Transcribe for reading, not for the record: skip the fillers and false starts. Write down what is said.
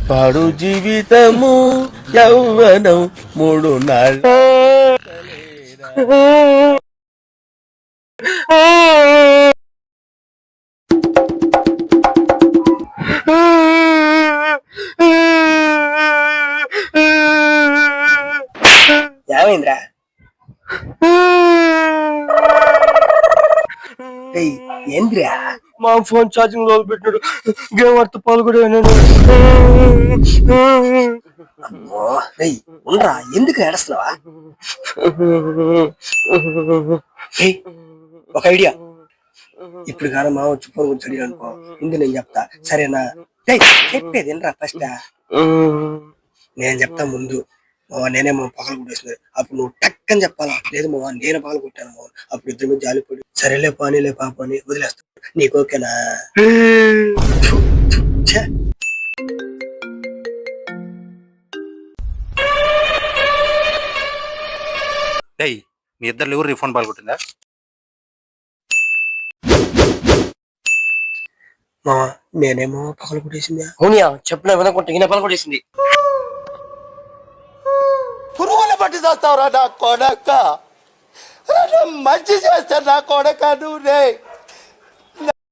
పాడు జీవితము యౌవనం 3 నాళ్ళు. ఏమైందిరా? ఏంద్రా? మా ఫోన్ ఛార్జింగ్ లో పెట్టాడు. గేమ్ ఆడుతూ పాల్గొనే ఉండరా, ఎందుకు ఏడుస్తున్నావా? ఒక ఐడియా, ఇప్పుడు కానీ మా వచ్చి ఫోన్ గురించి అడిగాను అనుకో, ముందు నేను చెప్తా, సరేనా? చెప్పేది ఏంట్రా? ఫస్ట్ నేను చెప్తా ముందు. నేనే మా పగలు కొట్టేసినది, అప్పుడు నువ్వు టక్కని చెప్పాలా. లేదు మా నేను పగలు కొట్టాను మా, అప్పుడు ఇద్దరు మీద జాలిపడి సరేలే పానీలే పాప అని వదిలేస్తా. నీకు ఓకేనా? మీ ఇద్దరు ఎవరు రీఫండ్ పాల్గొట్టిందా? మామ నేనేమో పగలు కొట్టేసిందా? అవునియా, చెప్పిన వినకుంటే ఈయన పగలు కొట్టేసింది. పురుగులు పట్టి చేస్తావురా నా కొడక, మంచి చేస్తా నా కొడక నువ్వు.